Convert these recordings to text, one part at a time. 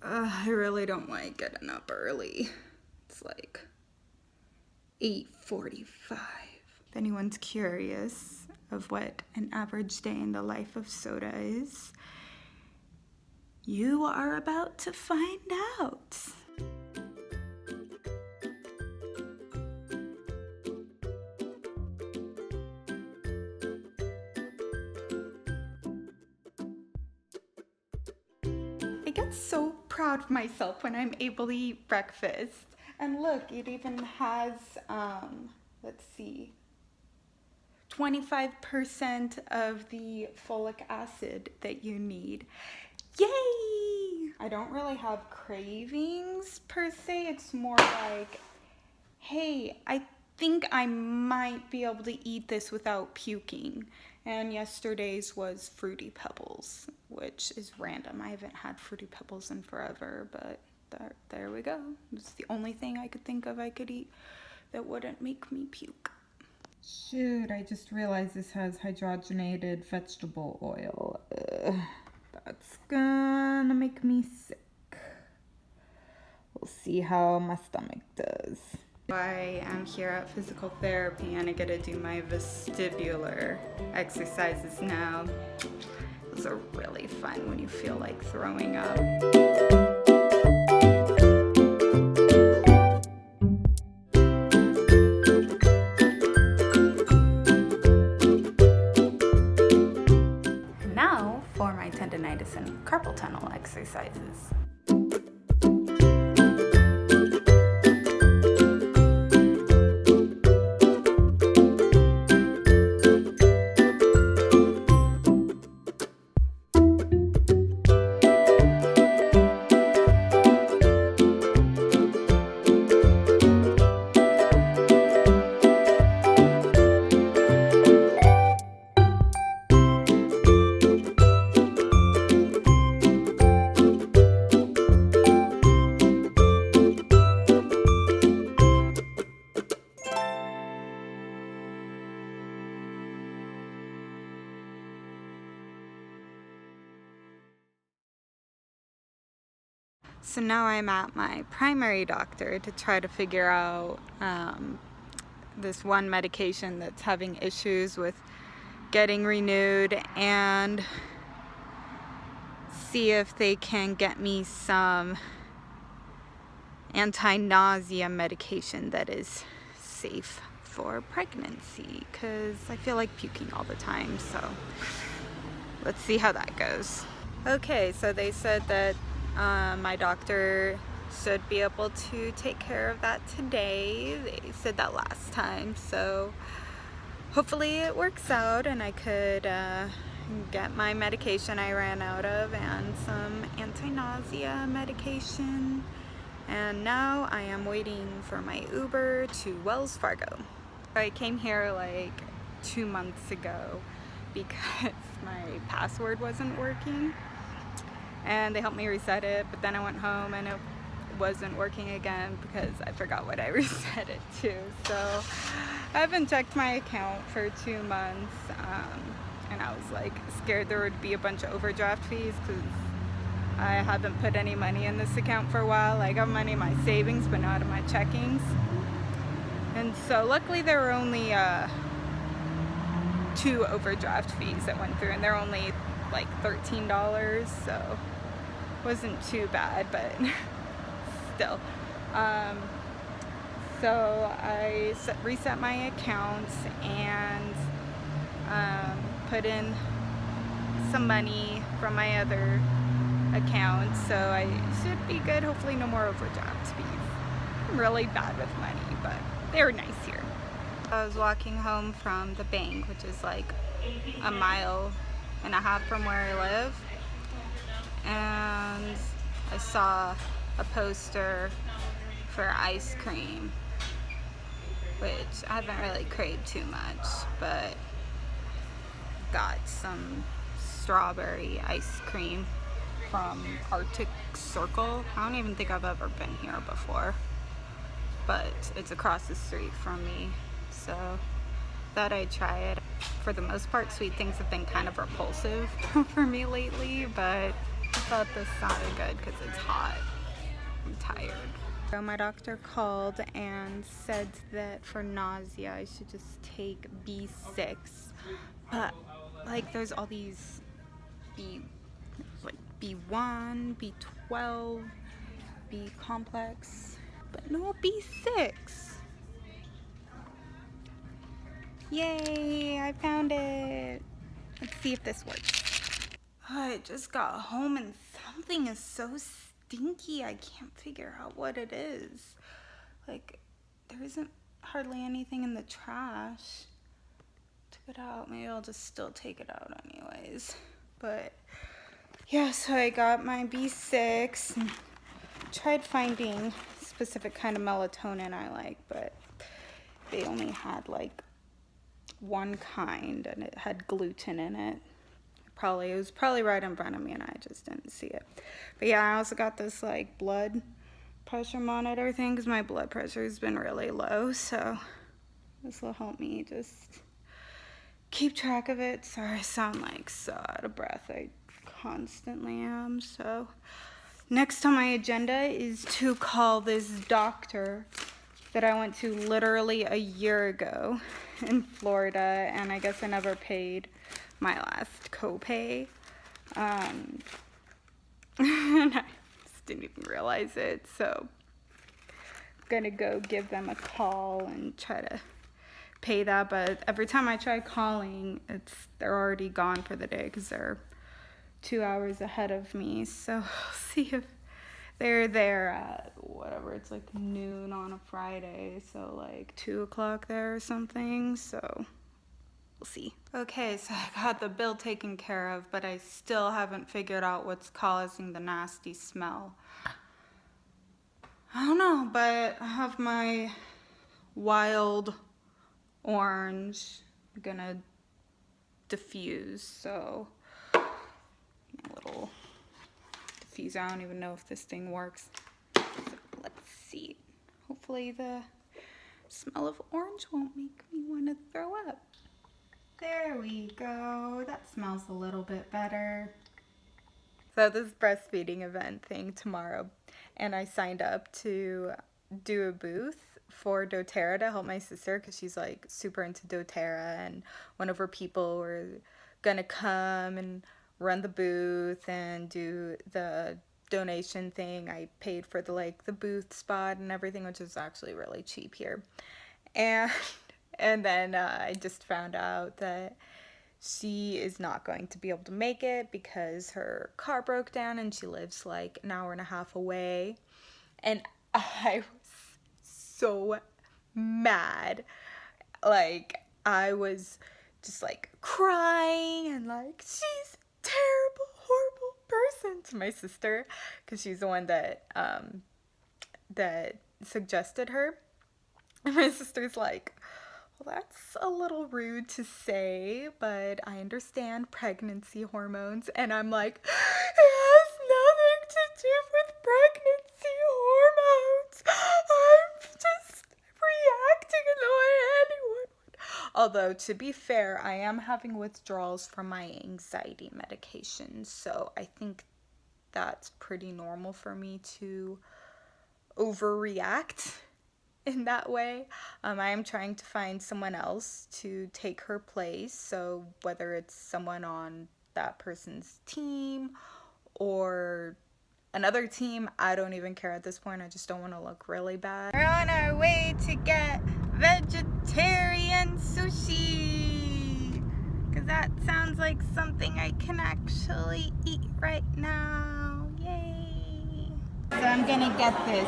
I really don't like getting up early. It's like 8:45. If anyone's curious of what an average day in the life of Soda is, you are about to find out. I get so proud of myself when I'm able to eat breakfast. And look, it even has, let's see, 25% of the folic acid that you need. Yay! I don't really have cravings per se. It's more like, hey, I think I might be able to eat this without puking. And yesterday's was Fruity Pebbles, which is random. I haven't had Fruity Pebbles in forever, but there we go. It's the only thing I could think of I could eat that wouldn't make me puke. Shoot, I just realized this has hydrogenated vegetable oil. That's gonna make me sick. We'll see how my stomach does. I am here at physical therapy and I get to do my vestibular exercises now. Those are really fun when you feel like throwing up. Now for my tendonitis and carpal tunnel exercises. So now I'm at my primary doctor to try to figure out this one medication that's having issues with getting renewed and see if they can get me some anti-nausea medication that is safe for pregnancy, because I feel like puking all the time. So let's see how that goes. Okay, so they said that my doctor should be able to take care of that today. They said that last time, so hopefully it works out and I could get my medication I ran out of and some anti-nausea medication. And now I am waiting for my Uber to Wells Fargo. I came here like 2 months ago because my password wasn't working. And they helped me reset it, but then I went home and it wasn't working again because I forgot what I reset it to. So I haven't checked my account for 2 months, and I was like scared there would be a bunch of overdraft fees because I haven't put any money in this account for a while. I got money in my savings but not in my checkings. And so luckily there were only 2 overdraft fees that went through, and they're only like $13, so wasn't too bad, but still. So I reset my accounts and put in some money from my other account, so I should be good. Hopefully no more overdraft fees. I'm really bad with money, but they were nice here. I was walking home from the bank, which is like 1.5 miles from where I live, and I saw a poster for ice cream, which I haven't really craved too much, but got some strawberry ice cream from Arctic Circle. I don't even think I've ever been here before, but it's across the street from me, so thought I'd try it. For the most part, sweet things have been kind of repulsive for me lately, but I thought this sounded good because it's hot. I'm tired. So my doctor called and said that for nausea I should just take B6. But like there's all these B1, B12, B complex, but no B6. Yay, I found it. Let's see if this works. I just got home and something is so stinky. I can't figure out what it is. Like, there isn't hardly anything in the trash. Took it out. Maybe I'll just still take it out anyways. But yeah, so I got my B6 and tried finding a specific kind of melatonin I like, but they only had like one kind and it had gluten in it. It was probably right in front of me and I just didn't see it. But yeah, I also got this like blood pressure monitor thing because my blood pressure has been really low, so this will help me just keep track of it. Sorry, I sound like so out of breath. I constantly am. So next on my agenda is to call this doctor that I went to literally a year ago in Florida, and I guess I never paid my last copay. And I just didn't even realize it, so I'm gonna go give them a call and try to pay that. But every time I try calling, they're already gone for the day because they're 2 hours ahead of me. So I'll see if they're there at whatever, it's like noon on a Friday, so like 2 o'clock there or something. So we'll see. Okay, so I got the bill taken care of, but I still haven't figured out what's causing the nasty smell. I don't know, but I have my wild orange gonna diffuse, so my little diffuser, I don't even know if this thing works. So let's see. Hopefully the smell of orange won't make me want to throw up. There we go. That smells a little bit better. So this breastfeeding event thing tomorrow, and I signed up to do a booth for doTERRA to help my sister because she's like super into doTERRA, and one of her people were gonna come and run the booth and do the donation thing. I paid for the booth spot and everything, which is actually really cheap here. And then I just found out that she is not going to be able to make it because her car broke down and she lives like an hour and a half away. And I was so mad. Like, I was just like crying and like, she's a terrible, horrible person to my sister because she's the one that suggested her. And my sister's like, well, that's a little rude to say, but I understand pregnancy hormones. And I'm like, it has nothing to do with pregnancy hormones. I'm just reacting in the way anyone would. Although, to be fair, I am having withdrawals from my anxiety medication, so I think that's pretty normal for me to overreact in that way. I am trying to find someone else to take her place, so whether it's someone on that person's team or another team, I don't even care at this point. I just don't want to look really bad. We're on our way to get vegetarian sushi because that sounds like something I can actually eat right now. Yay! So I'm gonna get this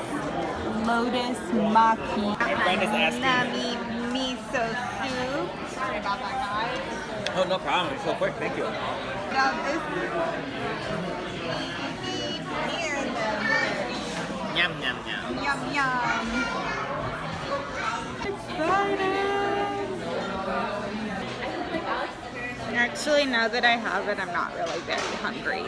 lotus maki hanami miso soup. Sorry about that, guys. Oh, no problem. It's so quick. Thank you. Now this Yum, yum, yum. yum yum. Excited! Actually, now that I have it, I'm not really very hungry.